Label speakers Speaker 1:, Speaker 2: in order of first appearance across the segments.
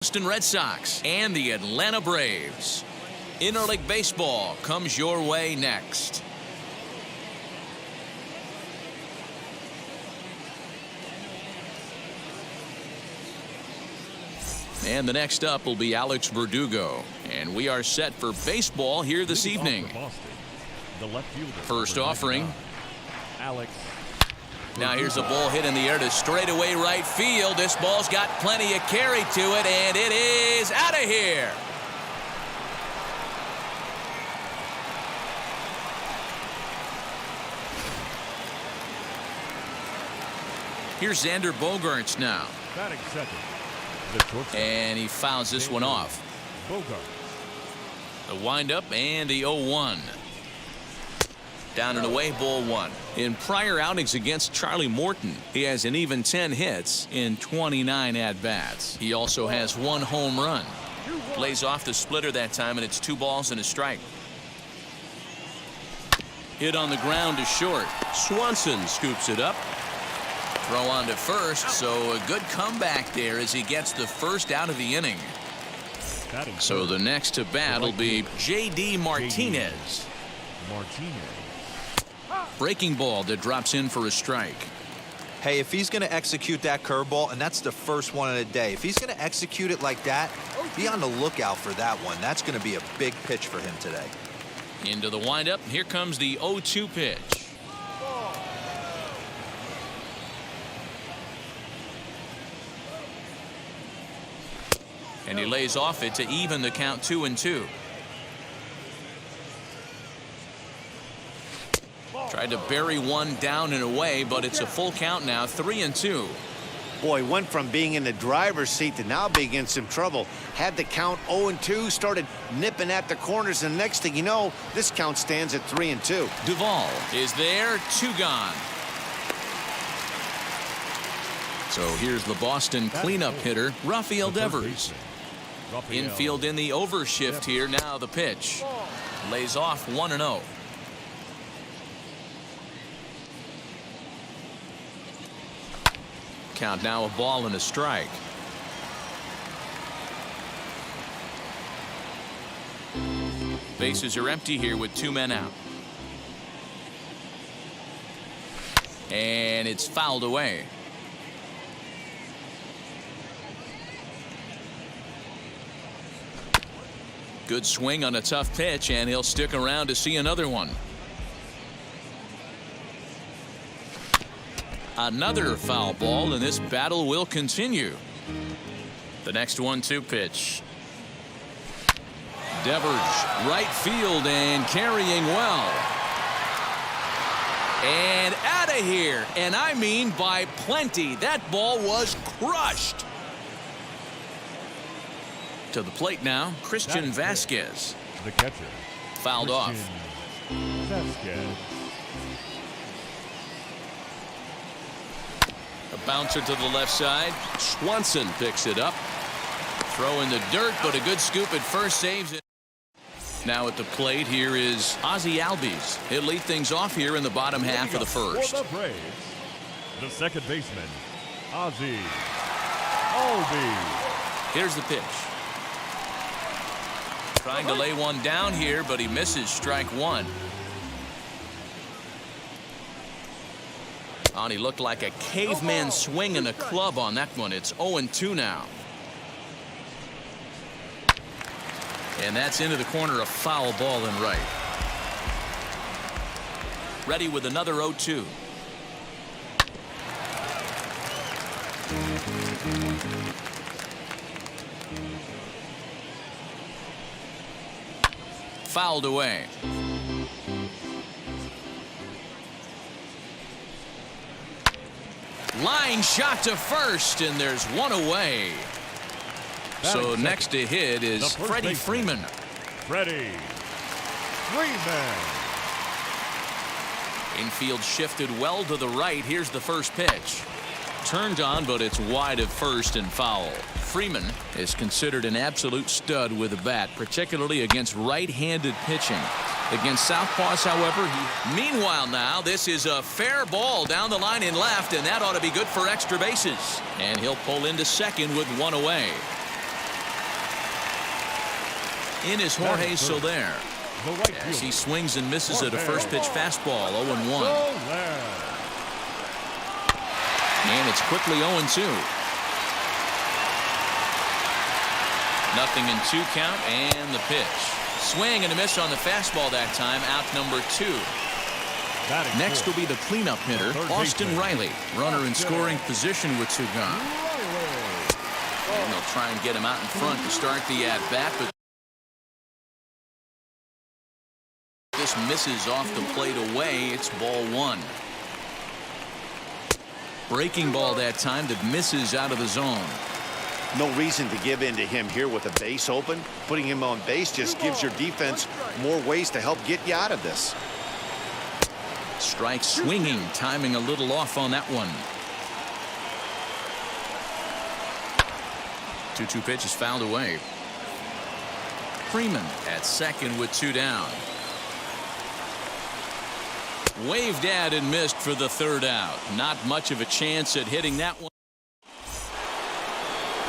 Speaker 1: Boston Red Sox and the Atlanta Braves. Interleague baseball comes your way next. And the next up will be Alex Verdugo. And we are set for baseball here this evening. First offering.
Speaker 2: Alex.
Speaker 1: Now here's a ball hit in the air to straightaway right field. This ball's got plenty of carry to it, and it is out of here. Here's Xander Bogaerts now.
Speaker 2: Batting second.
Speaker 1: And he fouls this one off. The windup and the 0-1. Down and away, ball one. In prior outings against Charlie Morton, he has an even 10 hits in 29 at-bats. He also has one home run. Lays off the splitter that time, and it's 2 balls and a strike. Hit on the ground to short. Swanson scoops it up. Throw on to first, so a good comeback there as he gets the first out of the inning. So the next to bat will be J.D. Martinez. Breaking ball that drops in for a strike.
Speaker 3: Hey, if he's going to execute that curveball, and that's the first one of the day, if he's going to execute it like that, be on the lookout for that one. That's going to be a big pitch for him today.
Speaker 1: Into the windup. Here comes the 0-2 pitch. And he lays off it to even the count 2-2. Tried to bury one down and away, but it's a full count now, 3-2.
Speaker 4: Boy, went from being in the driver's seat to now being in some trouble. Had the count 0-2, started nipping at the corners, and the next thing you know, this count stands at 3-2.
Speaker 1: Duvall is there, 2 gone. So here's the Boston cleanup hitter, Rafael Devers. Infield in the overshift here. Now the pitch. Lays off 1-0. Count now a ball and a strike. Bases are empty here with 2 men out. And it's fouled away. Good swing on a tough pitch, and he'll stick around to see another one. Another foul ball, and this battle will continue. The next 1-2 pitch. Devers, right field, and carrying well. And out of here, and I mean by plenty. That ball was crushed. To the plate now, Christian Vasquez.
Speaker 2: The catcher.
Speaker 1: Fouled off.
Speaker 2: Vasquez.
Speaker 1: A bouncer to the left side. Swanson picks it up. Throw in the dirt, but a good scoop at first saves it. Now at the plate, here is Ozzie Albies. He'll lead things off here in the bottom half of the first.
Speaker 2: For the Braves, the second baseman, Ozzie Albies.
Speaker 1: Here's the pitch. Trying to lay one down here, but he misses strike 1. And he looked like a caveman swinging a club on that one. It's 0-2 now. And that's into the corner, a foul ball and right. Ready with another 0-2. Fouled away. Line shot to first, and there's one away. So next to hit is Freddie Freeman.
Speaker 2: Freddie Freeman.
Speaker 1: Infield shifted well to the right. Here's the first pitch. Turned on, but it's wide of first and foul. Freeman is considered an absolute stud with a bat, particularly against right-handed pitching. Against southpaws, however, meanwhile now, this is a fair ball down the line in left, and that ought to be good for extra bases. And he'll pull into second with one away. In is Jorge Soler.
Speaker 2: The right
Speaker 1: As he
Speaker 2: fielder.
Speaker 1: swings and misses at a first pitch fastball, 0-1.
Speaker 2: Soler.
Speaker 1: And it's quickly 0-2. Nothing in 2 count, and the pitch. Swing and a miss on the fastball that time, out number 2.
Speaker 2: Batting
Speaker 1: Next will
Speaker 2: fourth.
Speaker 1: be the cleanup hitter,
Speaker 2: Third
Speaker 1: Austin
Speaker 2: baseman.
Speaker 1: Riley. Runner in scoring position with 2 gone. And they'll try and get him out in front to start the at-bat, but this misses off the plate away. It's ball 1. Breaking ball that time that misses out of the zone.
Speaker 4: No reason to give in to him here with a base open. Putting him on base just gives your defense more ways to help get you out of this.
Speaker 1: Strike swinging, timing a little off on that one. 2-2 pitch is fouled away. Freeman at second with 2 down. Waved at and missed for the 3rd out. Not much of a chance at hitting that one.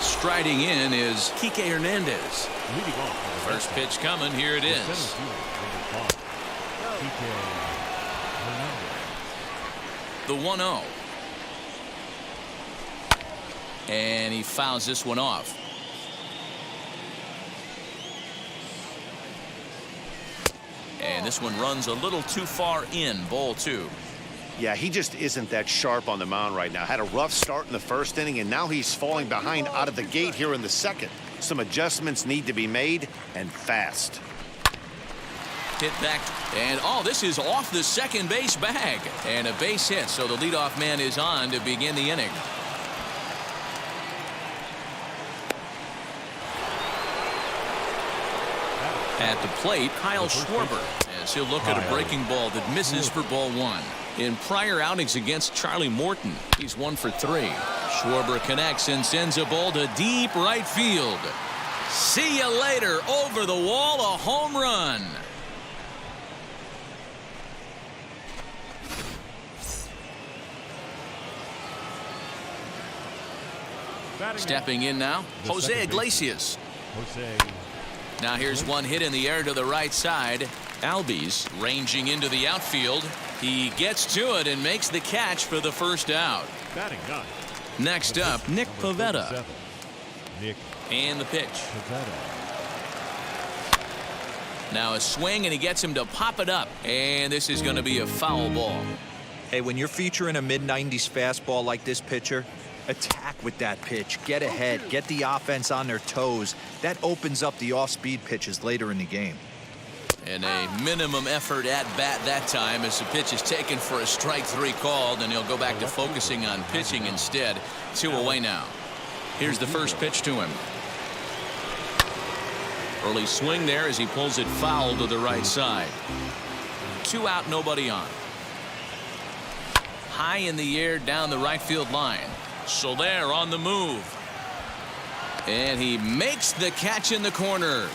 Speaker 1: Striding in is Kike Hernandez.
Speaker 2: Leading off.
Speaker 1: First pitch coming. Here it is.
Speaker 2: Center field, number 5. Kike Hernandez.
Speaker 1: The 1-0. And he fouls this one off. And this one runs a little too far in, ball 2.
Speaker 4: Yeah, he just isn't that sharp on the mound right now. Had a rough start in the first inning, and now he's falling behind out of the gate here in the second. Some adjustments need to be made, and fast.
Speaker 1: Hit back, and this is off the second base bag. And a base hit, so the leadoff man is on to begin the inning. At the plate, Kyle Schwarber, as he'll look at a breaking ball that misses for ball 1. In prior outings against Charlie Morton, he's 1 for 3. Schwarber connects and sends a ball to deep right field. See you later. Over the wall, a home run. Stepping in now, Jose Iglesias.
Speaker 2: Jose.
Speaker 1: Now here's one hit in the air to the right side. Albies ranging into the outfield. He gets to it and makes the catch for the 1st out.
Speaker 2: Batting 9.
Speaker 1: Next up, Nick Pivetta.
Speaker 2: 37. Nick
Speaker 1: And the pitch.
Speaker 2: Pivetta.
Speaker 1: Now a swing, and he gets him to pop it up. And this is going to be a foul ball.
Speaker 3: Hey, when you're featuring a mid-90s fastball like this pitcher, attack with that pitch. Get ahead. Get the offense on their toes. That opens up the off-speed pitches later in the game.
Speaker 1: And a minimum effort at bat that time as the pitch is taken for a strike 3 called, and he'll go back to focusing on pitching instead. 2 away now. Here's the first pitch to him. Early swing there as he pulls it foul to the right side. 2 out, nobody on. High in the air down the right field line. Soler on the move. And he makes the catch in the corner.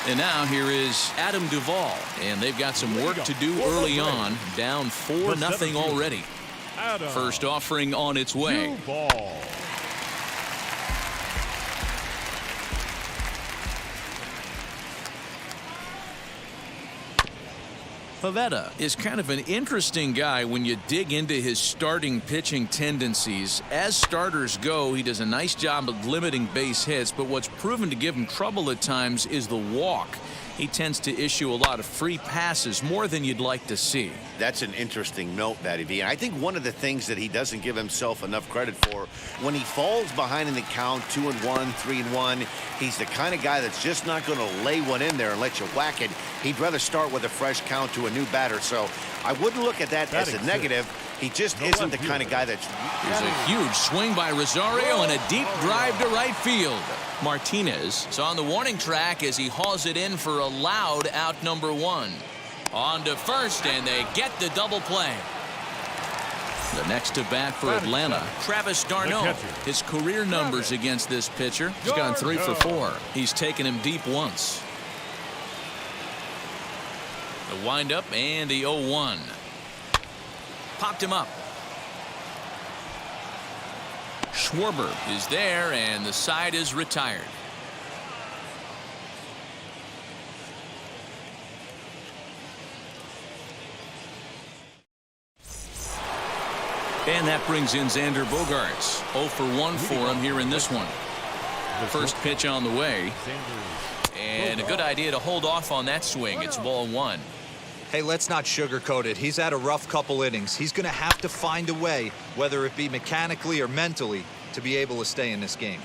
Speaker 1: And now here is Adam Duvall, and they've got some work to do early on. Down 4-0 already.
Speaker 2: Adam
Speaker 1: First offering on its way.
Speaker 2: Duvall.
Speaker 1: Pivetta is kind of an interesting guy when you dig into his starting pitching tendencies. As starters go, he does a nice job of limiting base hits, but what's proven to give him trouble at times is the walk. He tends to issue a lot of free passes, more than you'd like to see.
Speaker 4: That's an interesting note, Matty V. And I think one of the things that he doesn't give himself enough credit for, when he falls behind in the count, 2-1, 3-1, he's the kind of guy that's just not going to lay one in there and let you whack it. He'd rather start with a fresh count to a new batter. So I wouldn't look at that as a negative. He just isn't the kind of guy that's...
Speaker 1: Here's a huge swing by Rosario and a deep drive to right field. Martinez is on the warning track as he hauls it in for a loud out number 1. On to first, and they get the double play. The next to bat for Atlanta, Travis d'Arnaud. His career numbers against this pitcher, he's gone 3 for 4. He's taken him deep once. The windup and the 0-1. Popped him up. Schwarber is there, and the side is retired. And that brings in Xander Bogaerts. 0 for 1 for him here in this one. The first pitch on the way. And a good idea to hold off on that swing. It's ball 1.
Speaker 3: Hey, let's not sugarcoat it. He's had a rough couple innings. He's going to have to find a way, whether it be mechanically or mentally, to be able to stay in this game.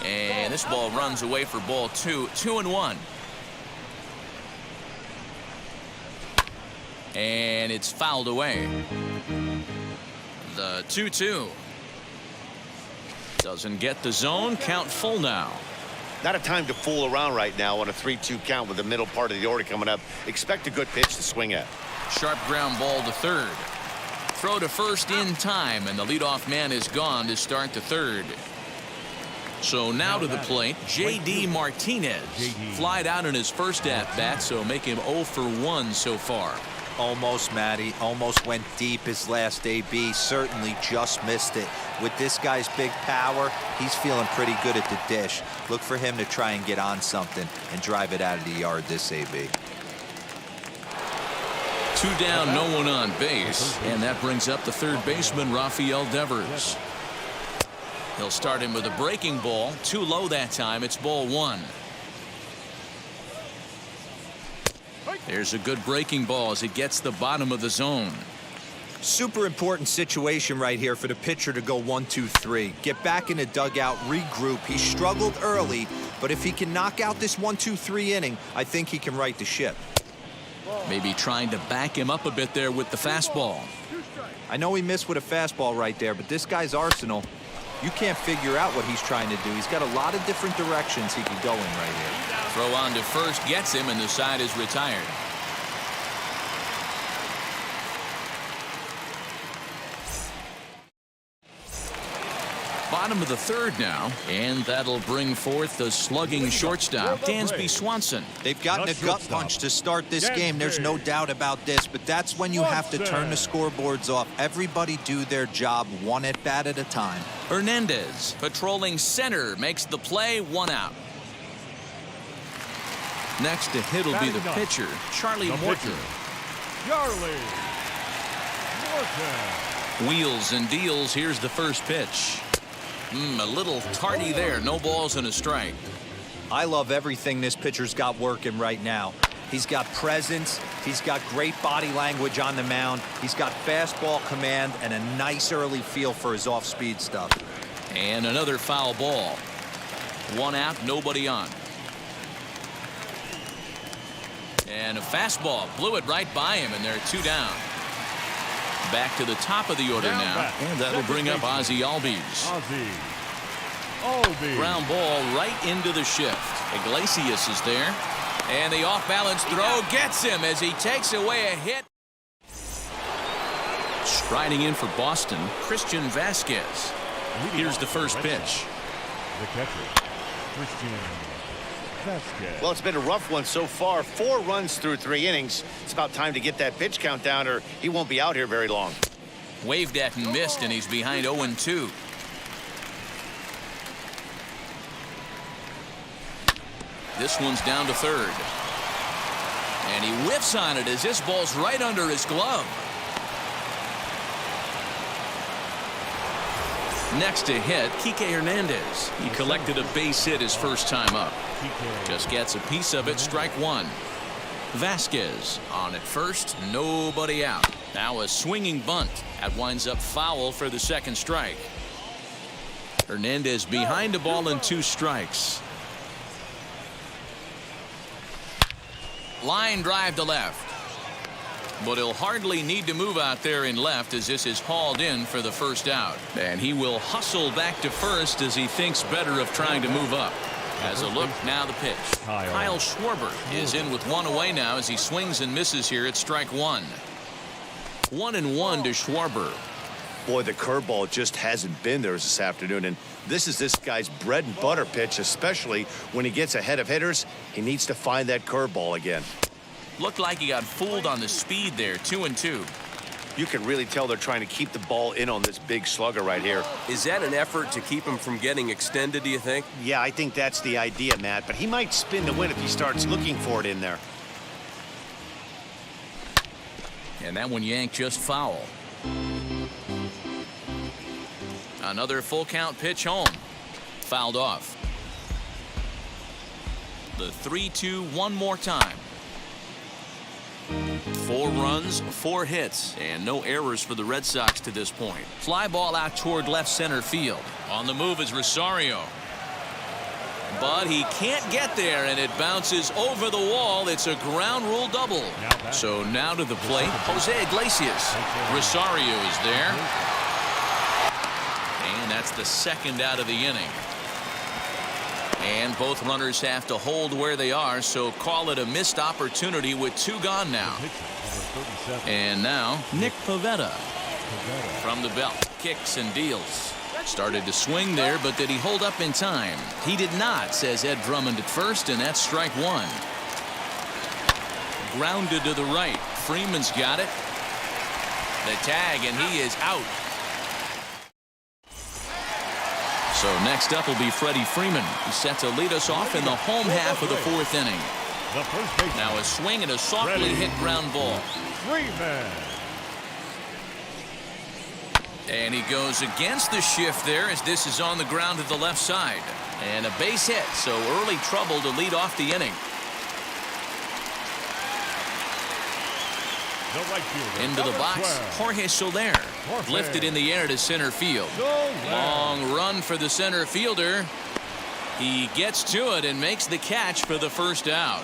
Speaker 1: And this ball runs away for ball 2. 2-1. And it's fouled away. The 2-2. Doesn't get the zone. Count full now.
Speaker 4: Not a time to fool around right now on a 3-2 count with the middle part of the order coming up. Expect a good pitch to swing at.
Speaker 1: Sharp ground ball to third. Throw to first in time, and the leadoff man is gone to start the third. So now to the plate, J.D. Martinez. Flied out in his first at-bat, so make him 0 for 1 so far.
Speaker 3: Almost, Matty. Almost went deep his last AB. Certainly just missed it. With this guy's big power, he's feeling pretty good at the dish. Look for him to try and get on something and drive it out of the yard this AB.
Speaker 1: 2 down, no one on base. And that brings up the third baseman, Rafael Devers. He'll start him with a breaking ball. Too low that time. It's ball 1. There's a good breaking ball as it gets the bottom of the zone.
Speaker 3: Super important situation right here for the pitcher to go 1-2-3. Get back in the dugout, regroup. He struggled early, but if he can knock out this 1-2-3 inning, I think he can right the ship.
Speaker 1: Maybe trying to back him up a bit there with the fastball.
Speaker 3: I know he missed with a fastball right there, but this guy's arsenal, you can't figure out what he's trying to do. He's got a lot of different directions he could go in right here.
Speaker 1: Throw on to first gets him, and the side is retired. Bottom of the third now, and that'll bring forth the slugging shortstop, Dansby Swanson.
Speaker 3: They've gotten a gut punch to start this game. There's no doubt about this, but that's when you have to turn the scoreboards off. Everybody do their job one at bat at a time.
Speaker 1: Hernandez, patrolling center, makes the play, 1 out. Next to hit will be the pitcher, Charlie Morton.
Speaker 2: Charlie Morton.
Speaker 1: Wheels and deals. Here's the first pitch. A little tardy there. No balls and a strike.
Speaker 3: I love everything this pitcher's got working right now. He's got presence. He's got great body language on the mound. He's got fastball command and a nice early feel for his off-speed stuff.
Speaker 1: And another foul ball. 1 out, nobody on. And a fastball. Blew it right by him, and they're 2 down. Back to the top of the order now, and that'll bring up Ozzie Albies. Ground ball right into the shift. Iglesias is there, and the off-balance throw gets him as he takes away a hit. Striding in for Boston, Christian Vasquez. Here's the first pitch.
Speaker 2: The catcher, Christian Vasquez.
Speaker 4: Well, it's been a rough one so far. 4 runs through 3 innings. It's about time to get that pitch count down, or he won't be out here very long.
Speaker 1: Waved at and missed, and he's behind 0-2. This one's down to third. And he whiffs on it as this ball's right under his glove. Next to hit, Kike Hernandez. He collected a base hit his first time up. Just gets a piece of it, strike 1. Vasquez on at first, nobody out. Now a swinging bunt. That winds up foul for the second strike. Hernandez behind the ball and 2 strikes. Line drive to left. But he'll hardly need to move out there in left as this is hauled in for the first out. And he will hustle back to first as he thinks better of trying to move up. As a look, now the pitch. Kyle Schwarber is in with 1 away now as he swings and misses here at strike 1. 1-1 to Schwarber.
Speaker 5: Boy, the curveball just hasn't been there this afternoon, and this is this guy's bread and butter pitch, especially when he gets ahead of hitters. He needs to find that curveball again.
Speaker 1: Looked like he got fooled on the speed there. 2-2.
Speaker 5: You can really tell they're trying to keep the ball in on this big slugger right here.
Speaker 6: Is that an effort to keep him from getting extended, do you think?
Speaker 4: Yeah, I think that's the idea, Matt, but he might spin to win if he starts looking for it in there.
Speaker 1: And that one yanked just foul. Another full count pitch home. Fouled off. The 3-2 one more time. 4 runs, 4 hits, and no errors for the Red Sox to this point. Fly ball out toward left center field. On the move is Rosario. But he can't get there, and it bounces over the wall. It's a ground rule double. So now to the plate, Jose Iglesias. Rosario is there. And that's the second out of the inning. And both runners have to hold where they are, so call it a missed opportunity with 2 gone now. And now Nick Pivetta from the belt, kicks and deals. Started to swing there, but did he hold up in time? He did not, says Ed Drummond at first, and that's strike 1. Grounded to the right. Freeman's got it. The tag, and he is out. So next up will be Freddie Freeman. He's set to lead us off in the home half of the 4th inning. Now a swing and a softly hit ground ball.
Speaker 2: Freeman.
Speaker 1: And he goes against the shift there as this is on the ground to the left side. And a base hit, so early trouble to lead off the inning. Into the box, Jorge Soler. Lifted in the air to center field. Long run for the center fielder. He gets to it and makes the catch for the first out.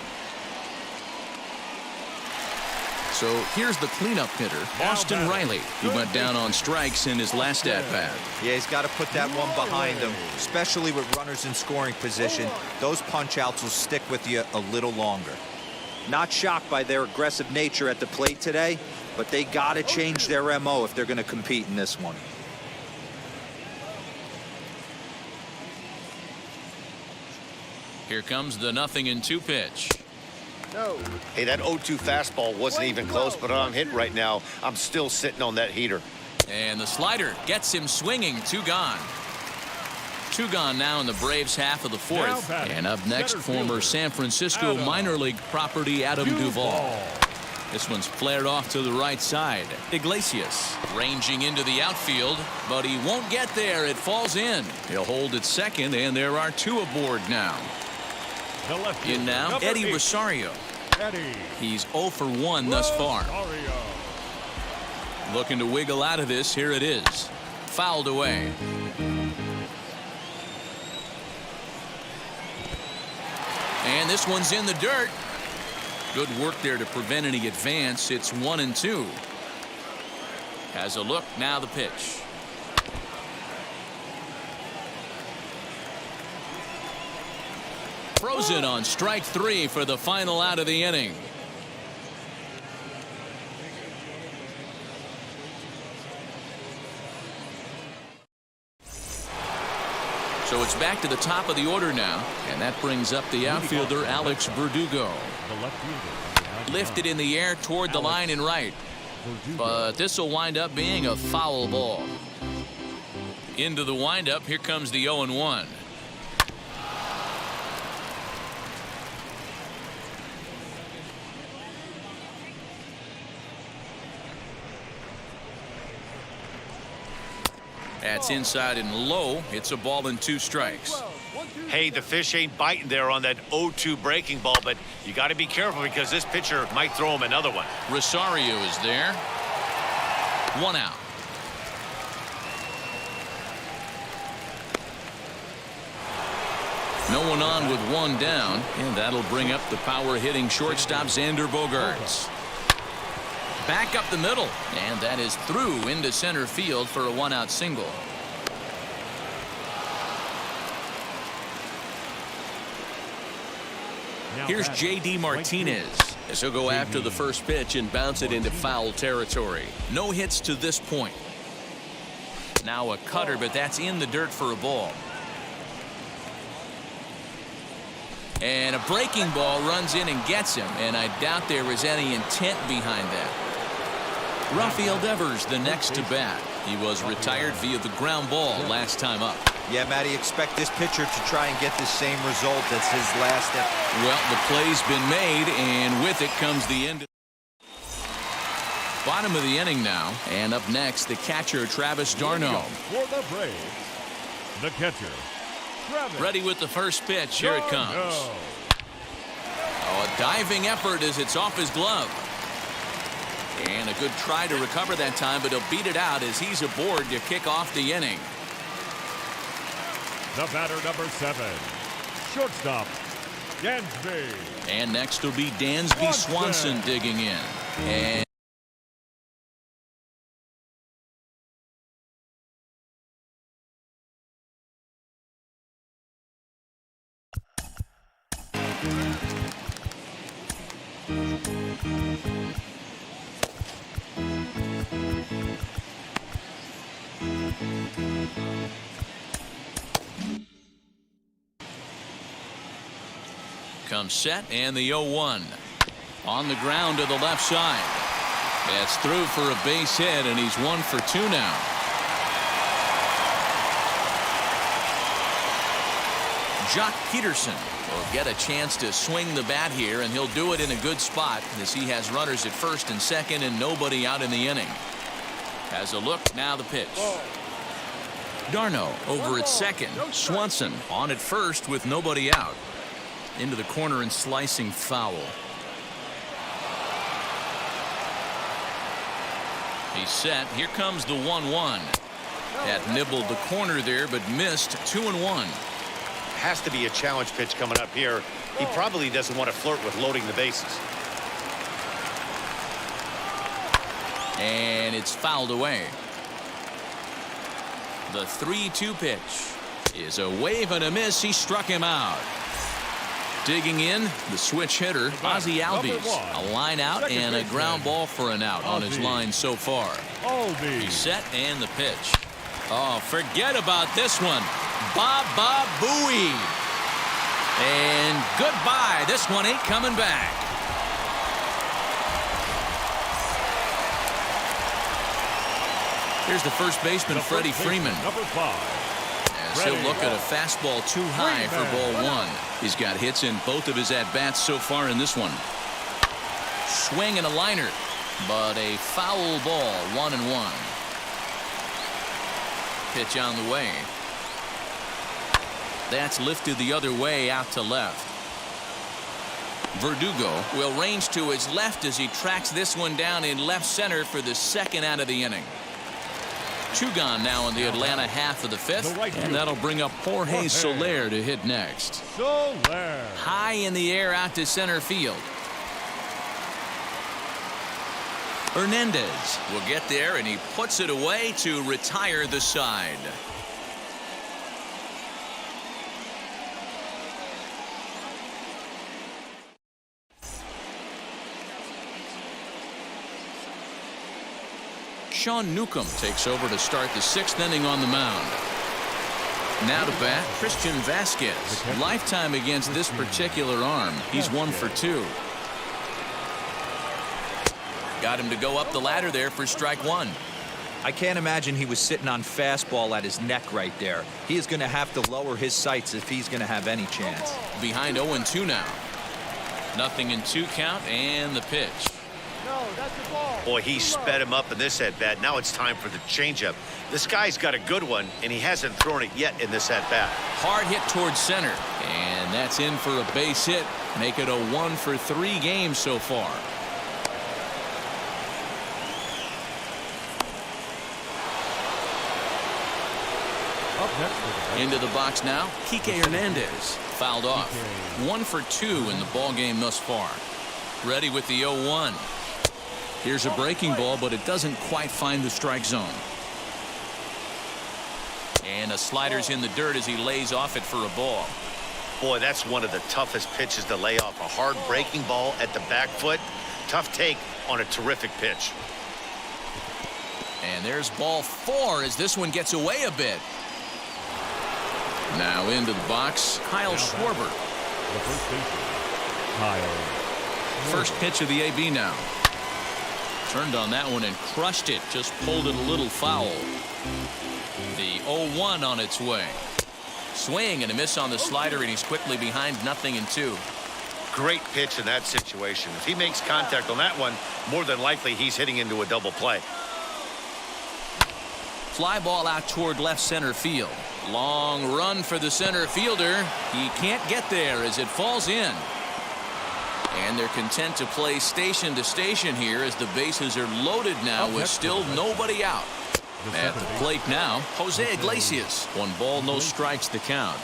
Speaker 1: So here's the cleanup hitter, Austin Riley. He went down on strikes in his last at-bat.
Speaker 3: Yeah, he's got to put that one behind him, especially with runners in scoring position. Those punch-outs will stick with you a little longer. Not shocked by their aggressive nature at the plate today, but they got to change their MO if they're going to compete in this one.
Speaker 1: Here comes the 0-2 pitch.
Speaker 5: Hey, that 0-2 fastball wasn't even close, but I'm hit right now. I'm still sitting on that heater.
Speaker 1: And the slider gets him swinging. 2 gone. 2 gone now in the Braves half of the 4th. And up next, former San Francisco minor league property Adam Duvall. This one's flared off to the right side. Iglesias ranging into the outfield, but he won't get there. It falls in. He'll hold at second, and there are 2 aboard now. In now, Eddie Rosario. He's 0 for 1 thus far. Looking to wiggle out of this. Here it is. Fouled away. And this one's in the dirt. Good work there to prevent any advance. It's 1-2. Has a look. Now the pitch. Frozen on strike 3 for the final out of the inning. So it's back to the top of the order now, and that brings up the outfielder Alex Verdugo. Lifted in the air toward the line and right, but this will wind up being a foul ball. Into the windup, here comes the 0-1. That's inside and low. It's a ball and 2 strikes.
Speaker 4: Hey, the fish ain't biting there on that 0-2 breaking ball, but you got to be careful because this pitcher might throw him another one.
Speaker 1: Rosario is there. 1 out. No one on with 1 down, and that'll bring up the power-hitting shortstop Xander Bogaerts. Back up the middle, and that is through into center field for a 1-out single. Here's J.D. Martinez. As he'll go after the first pitch and bounce it into foul territory. No hits to this point. Now a cutter, but that's in the dirt for a ball. And a breaking ball runs in and gets him, and I doubt there was any intent behind that. Rafael Devers the next to bat. He was retired via the ground ball last time up.
Speaker 3: Yeah, Matty, expect this pitcher to try and get the same result as his last.
Speaker 1: Well, the play's been made, and with it comes the end. Bottom of the inning now, and up next, the catcher, Travis d'Arnaud.
Speaker 2: For the Braves, the catcher, Travis.
Speaker 1: Ready with the first pitch. Here it comes. Oh, a diving effort as it's off his glove. And a good try to recover that time, but he'll beat it out as he's aboard to kick off the inning.
Speaker 2: The batter, number 7, shortstop, Dansby.
Speaker 1: And next will be Dansby Swanson digging in. And comes set, and the 0-1 on the ground to the left side. That's through for a base hit, and he's 1 for 2 now. Jock Peterson will get a chance to swing the bat here, and he'll do it in a good spot as he has runners at first and second and nobody out in the inning. Has a look, now the pitch. d'Arnaud over at second. Swanson on at first with nobody out. Into the corner and slicing foul. He's set. Here comes the 1-1. That nibbled the corner there, but missed. 2-1.
Speaker 4: Has to be a challenge pitch coming up here. He probably doesn't want to flirt with loading the bases.
Speaker 1: And it's fouled away. The 3-2 pitch is a wave and a miss. He struck him out. Digging in, the switch hitter, Ozzie Albies. A line out and a ground ball for an out on his line so far. He's set, and the pitch. Oh, forget about this one. Baba Booey. And goodbye. This one ain't coming back. Here's the first baseman, Freddie Freeman.
Speaker 2: Number 5.
Speaker 1: As he'll look at a fastball too high for ball 1. He's got hits in both of his at-bats so far in this one. Swing and a liner, but a foul ball, 1-1. Pitch on the way. That's lifted the other way out to left. Verdugo will range to his left as he tracks this one down in left center for the second out of the inning. 2 gone now in the Atlanta half of the 5th, and that'll bring up Jorge Soler to hit next. High in the air out to center field. Hernandez will get there, and he puts it away to retire the side. Sean Newcomb takes over to start the 6th inning on the mound. Now to bat, Christian Vasquez. Lifetime against this particular arm. He's 1 for 2. Got him to go up the ladder there for strike 1.
Speaker 3: I can't imagine he was sitting on fastball at his neck right there. He is going to have to lower his sights if he's going to have any chance.
Speaker 1: Behind 0-2 now. Nothing in 2 count, and the pitch.
Speaker 4: Boy, he sped him up in this at-bat. Now it's time for the changeup. This guy's got a good one, and he hasn't thrown it yet in this at-bat.
Speaker 1: Hard hit towards center, and that's in for a base hit. Make it a 1 for 3 games so far. Into the box now, Kike Hernandez. Fouled off. 1 for 2 in the ball game thus far. Ready with the 0-1. Here's a breaking ball, but it doesn't quite find the strike zone. And a slider's in the dirt as he lays off it for a ball.
Speaker 4: Boy, that's one of the toughest pitches to lay off. A hard breaking ball at the back foot. Tough take on a terrific pitch.
Speaker 1: And there's ball 4 as this one gets away a bit. Now into the box, Kyle Schwarber.
Speaker 2: The first baseman, Kyle.
Speaker 1: First pitch of the AB now. Turned on that one and crushed it. Just pulled it a little foul. The 0-1 on its way. Swing and a miss on the slider, and he's quickly behind 0-2.
Speaker 4: Great pitch in that situation. If he makes contact on that one, more than likely he's hitting into a double play.
Speaker 1: Fly ball out toward left center field. Long run for the center fielder. He can't get there as it falls in. And they're content to play station to station here as the bases are loaded now with still nobody out. At the plate now, Jose Iglesias. 1 ball, no strikes the count.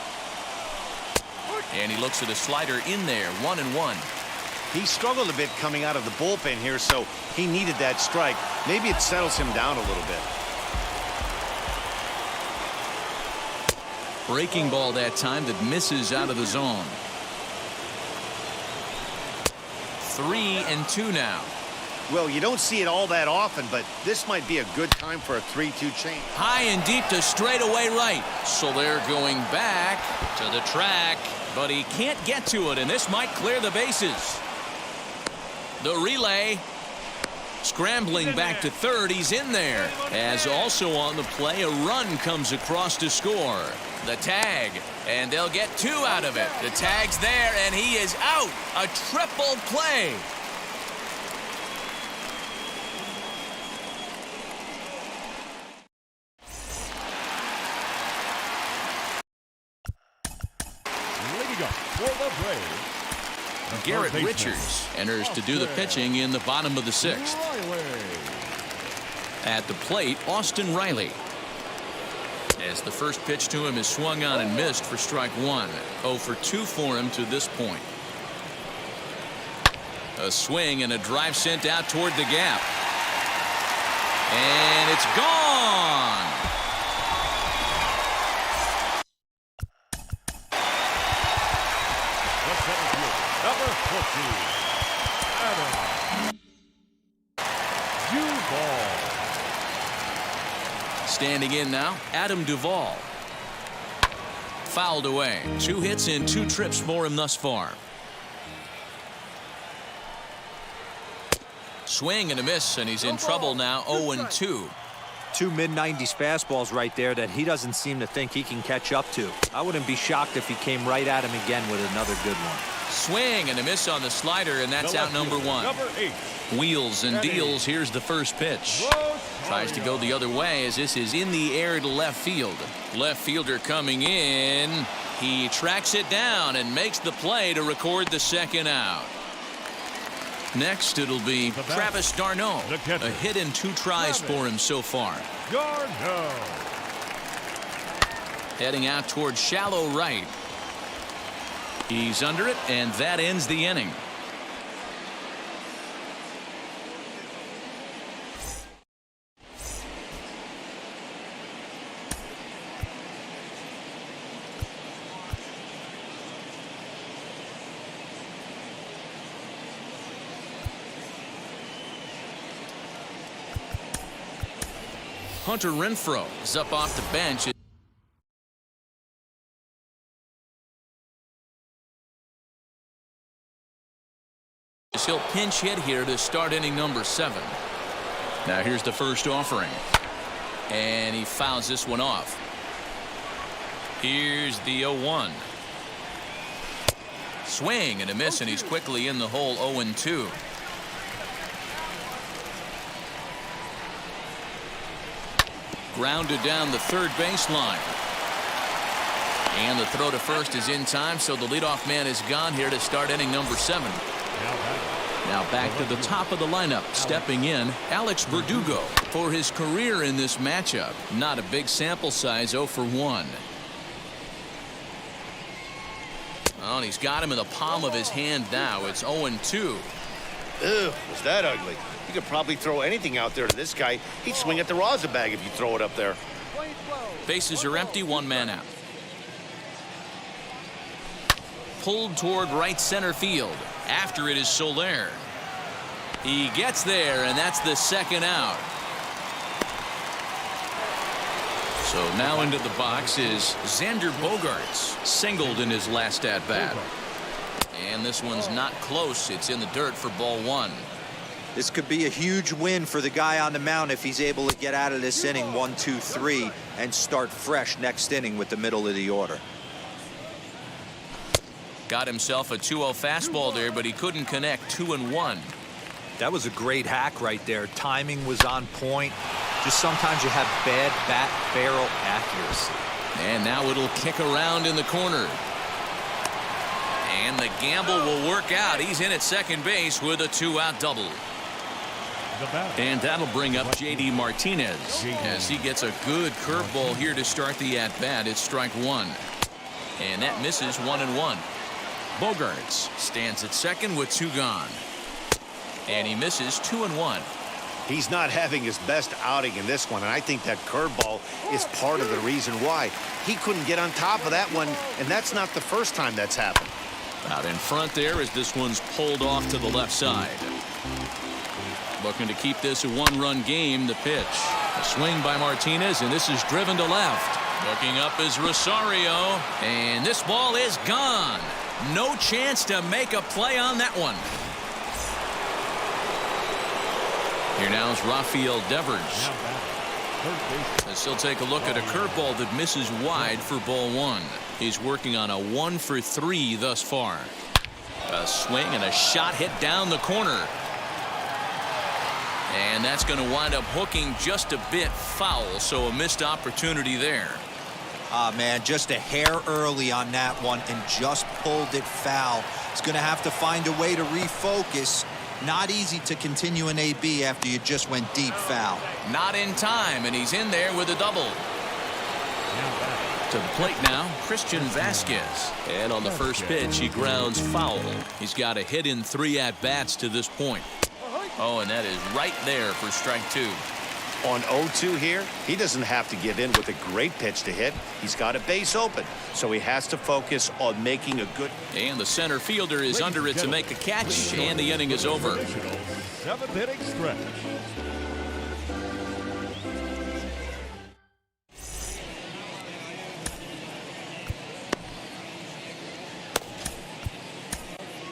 Speaker 1: And he looks at a slider in there, 1-1.
Speaker 4: He struggled a bit coming out of the bullpen here, so he needed that strike. Maybe it settles him down a little bit.
Speaker 1: Breaking ball that time that misses out of the zone. 3-2 now.
Speaker 4: Well, you don't see it all that often, but this might be a good time for a 3-2 change.
Speaker 1: High and deep to straightaway right. So they're going back to the track, but he can't get to it, and this might clear the bases. The relay. Scrambling back to third, he's in there. As also on the play, a run comes across to score. The tag, and they'll get 2 out of it. The tag's there, and he is out. A triple play.
Speaker 2: Leading up for the Braves,
Speaker 1: Garrett
Speaker 2: baseman,
Speaker 1: Richards enters to do the pitching in the bottom of the 6th.
Speaker 2: Riley.
Speaker 1: At the plate, Austin Riley. As the first pitch to him is swung on and missed for strike 1. 0 for 2 for him to this point. A swing and a drive sent out toward the gap. And it's gone.
Speaker 2: The center fielder, number 14, Adam Duvall.
Speaker 1: Standing in now, Adam Duvall. Fouled away. 2 hits and 2 trips for him thus far. Swing and a miss, and he's in trouble now. 0-2.
Speaker 3: 2 mid-90s fastballs right there that he doesn't seem to think he can catch up to. I wouldn't be shocked if he came right at him again with another good one.
Speaker 1: Swing and a miss on the slider, and that's out number 1.
Speaker 2: Number 8.
Speaker 1: Wheels and deals. Here's the first pitch. Tries to go the other way as this is in the air to left field. Left fielder coming in. He tracks it down and makes the play to record the second out. Next, it'll be Travis d'Arnaud. A hit and 2 tries for him so far.
Speaker 2: d'Arnaud.
Speaker 1: Heading out toward shallow right. He's under it, and that ends the inning. Hunter Renfroe is up off the bench. He'll pinch hit here to start inning number 7. Now here's the first offering. And he fouls this one off. Here's the 0-1. Swing and a miss, and he's quickly in the hole. 0-2. Grounded down the third baseline. And the throw to first is in time, so the leadoff man is gone here to start inning number 7. Now back to the top of the lineup. Stepping in, Alex Verdugo for his career in this matchup. Not a big sample size, 0 for 1. Oh, and he's got him in the palm of his hand now. It's 0-2.
Speaker 4: Ew, was that ugly? You could probably throw anything out there to this guy. He'd swing at the rosin bag if you throw it up there.
Speaker 1: Bases are empty, 1 man out. pulled toward right center field. After it is Soler. He gets there, and that's the second out. So now into the box is Xander Bogaerts, singled in his last at bat. And this one's not close. It's in the dirt for ball one.
Speaker 3: This could be a huge win for the guy on the mound if he's able to get out of this inning 1, 2, 3 and start fresh next inning with the middle of the order.
Speaker 1: Got himself a 2-0 fastball there, but he couldn't connect. 2-1.
Speaker 3: That was a great hack right there. Timing was on point. Just sometimes you have bad bat barrel accuracy.
Speaker 1: And now it'll kick around in the corner. And the gamble will work out. He's in at second base with a 2-out double. And that'll bring up J.D. Martinez as he gets a good curveball here to start the at-bat. It's strike one. And that misses 1-1. Bogaerts stands at second with 2 gone. And he misses 2-1.
Speaker 4: He's not having his best outing in this one, and I think that curveball is part of the reason why. He couldn't get on top of that one, and that's not the first time that's happened.
Speaker 1: Out in front there as this one's pulled off to the left side. Looking to keep this a 1-run game. The pitch. A swing by Martinez, and this is driven to left. Looking up is Rosario, and this ball is gone. No chance to make a play on that one. Here now is Rafael Devers. As he'll take a look at a curveball that misses wide for ball one. He's working on a 1 for 3 thus far. A swing and a shot hit down the corner. And that's going to wind up hooking just a bit foul, so a missed opportunity there.
Speaker 3: Ah, man, just a hair early on that one and just pulled it foul. He's going to have to find a way to refocus. Not easy to continue an AB after you just went deep foul.
Speaker 1: Not in time, and he's in there with a double. To the plate now, Christian Vasquez. And on the first pitch, he grounds foul. He's got a hit in 3 at-bats to this point. Oh, and that is right there for strike 2.
Speaker 5: On 0-2 here, he doesn't have to give in with a great pitch to hit. He's got a base open, so he has to focus on making a good.
Speaker 1: And the center fielder is under it to make a catch, and the inning is over.
Speaker 2: 7th inning stretch.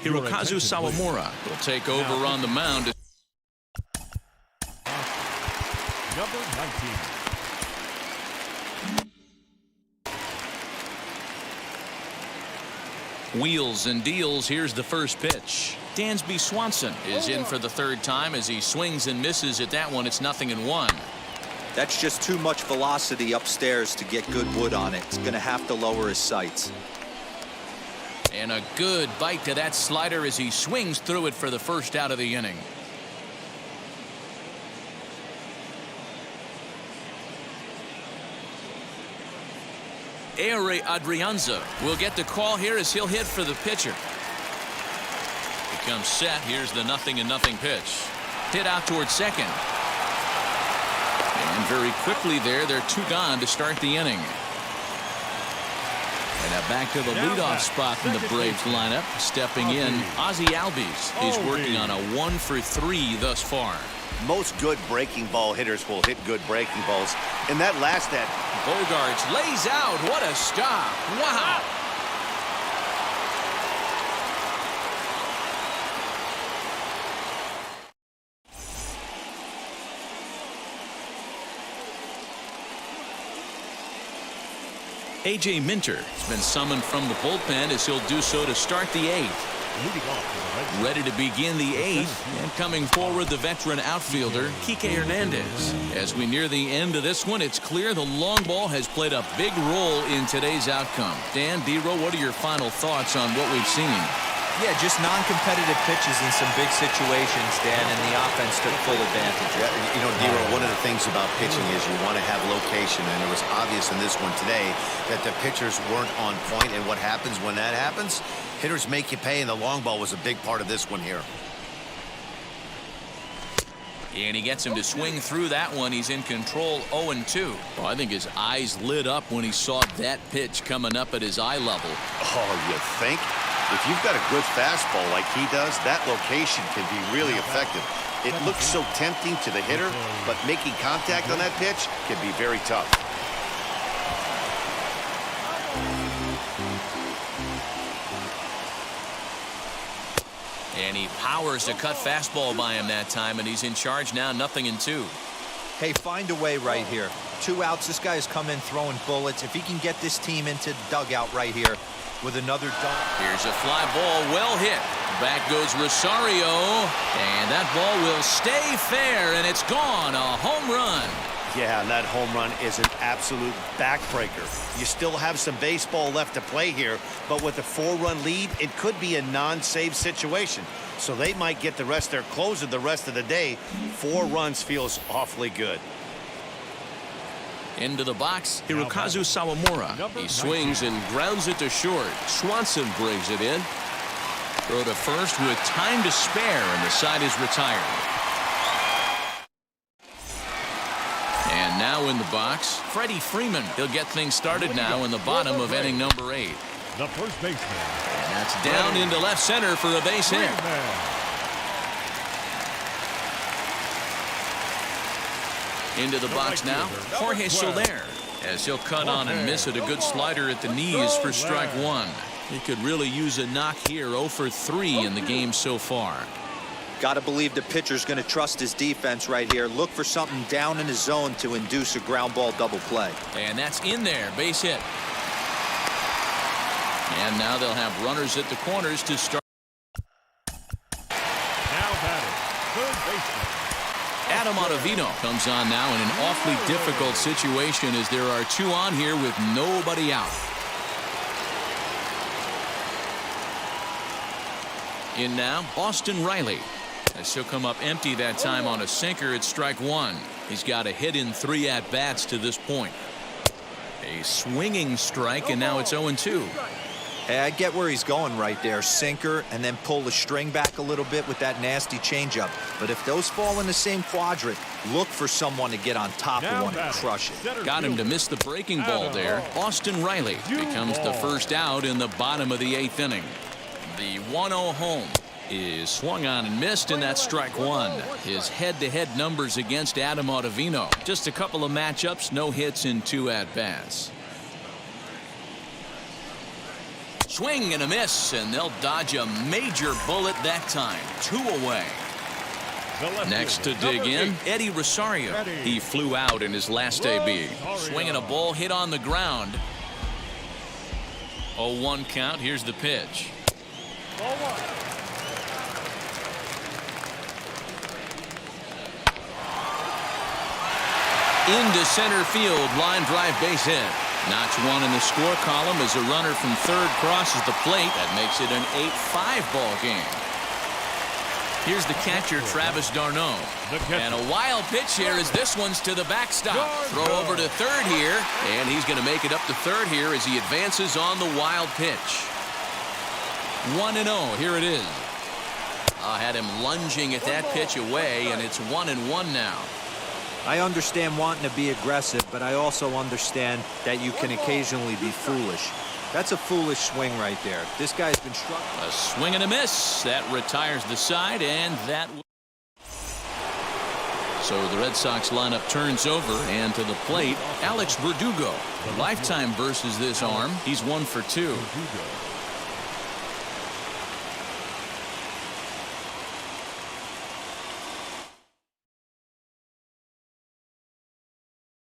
Speaker 1: Hirokazu Sawamura will take over on the mound.
Speaker 2: Number 19.
Speaker 1: Wheels and deals. Here's the first pitch. Dansby Swanson is in for the 3rd time as he swings and misses at that one. It's 0-1.
Speaker 3: That's just too much velocity upstairs to get good wood on it. He's going to have to lower his sights.
Speaker 1: And a good bite to that slider as he swings through it for the first out of the inning. Ehire Adrianza will get the call here as he'll hit for the pitcher. He comes set. Here's the 0-0 pitch. Hit out towards second. And very quickly there, they're 2 gone to start the inning. And now back to the leadoff spot in the Braves lineup. Stepping in, Ozzie Albies. He's working on a 1 for 3 thus far.
Speaker 4: Most good breaking ball hitters will hit good breaking balls. And that last at
Speaker 1: Bogaerts lays out. What a stop. Wow. A.J. Minter has been summoned from the bullpen as he'll do so to start the 8th. Ready to begin the 8th, and coming forward the veteran outfielder Kike Hernandez. As we near the end of this one, it's clear the long ball has played a big role in today's outcome. Dan, D-Row, what are your final thoughts on what we've seen?
Speaker 3: Yeah, just non-competitive pitches in some big situations, Dan, and the offense took full advantage.
Speaker 4: Yeah, you know, Dero, one of the things about pitching is you want to have location, and it was obvious in this one today that the pitchers weren't on point, and what happens when that happens? Hitters make you pay, and the long ball was a big part of this one here.
Speaker 1: And he gets him to swing through that one. He's in control 0-2. Well, I think his eyes lit up when he saw that pitch coming up at his eye level.
Speaker 4: Oh, you think? If you've got a good fastball like he does, that location can be really effective. It looks so tempting to the hitter, but making contact on that pitch can be very tough.
Speaker 1: And he powers a cut fastball by him that time, and he's in charge now, 0-2.
Speaker 3: Hey, find a way right here. 2 outs. This guy has come in throwing bullets. If he can get this team into the dugout right here with another dunk.
Speaker 1: Here's a fly ball, well hit. Back goes Rosario, and that ball will stay fair, and it's gone. A home run.
Speaker 4: Yeah, and that home run is an absolute backbreaker. You still have some baseball left to play here, but with a 4-run lead, it could be a non-save situation. So they might get the rest of their closer the rest of the day. 4 runs feels awfully good.
Speaker 1: Into the box, Hirokazu Sawamura. He swings and grounds it to short. Swanson brings it in. Throw to first with time to spare, and the side is retired. And now in the box, Freddie Freeman. He'll get things started now in the bottom of inning number 8.
Speaker 2: The first baseman.
Speaker 1: And that's down into left center for a base hit. Into the box now, Jorge Soler, as he'll cut on and miss it. A good slider at the knees for strike 1. He could really use a knock here. 0 for 3 in the game so far.
Speaker 3: Got to believe the pitcher's going to trust his defense right here. Look for something down in his zone to induce a ground ball double play.
Speaker 1: And that's in there. Base hit. And now they'll have runners at the corners to start.
Speaker 2: Now batting, third baseman.
Speaker 1: Adam Ottavino comes on now in an awfully difficult situation as there are 2 on here with nobody out. In now, Austin Riley. As he'll come up empty that time on a sinker at strike 1. He's got a hit in 3 at-bats to this point. A swinging strike, and now it's 0-2.
Speaker 3: Hey, I get where he's going right there. Sinker, and then pull the string back a little bit with that nasty changeup. But if those fall in the same quadrant, look for someone to get on top of one and crush it.
Speaker 1: Got him to miss the breaking ball there. Austin Riley becomes the first out in the bottom of the 8th inning. The 1-0 home is swung on and missed, and that's strike 1. His head-to-head numbers against Adam Ottavino. Just a couple of matchups, no hits in 2 at-bats. Swing and a miss, and they'll dodge a major bullet that time. 2 away. Next to dig in, Eddie Rosario. He flew out in his last AB. Swinging a ball hit on the ground. 0-1 count. Here's the pitch. Into center field, line drive, base hit. Notch 1 in the score column as a runner from third crosses the plate. That makes it an 8-5 ball game. Here's the catcher, Travis d'Arnaud. And a wild pitch here as this one's to the backstop. Throw over to third here, and he's going to make it up to third here as he advances on the wild pitch. 1-0, here it is. Had him lunging at that pitch away, and it's 1-1 now.
Speaker 3: I understand wanting to be aggressive, but I also understand that you can occasionally be foolish. That's a foolish swing right there. This guy's been struck.
Speaker 1: A swing and a miss. That retires the side, and that. So the Red Sox lineup turns over, and to the plate, Alex Verdugo. Lifetime versus this arm. He's 1 for 2.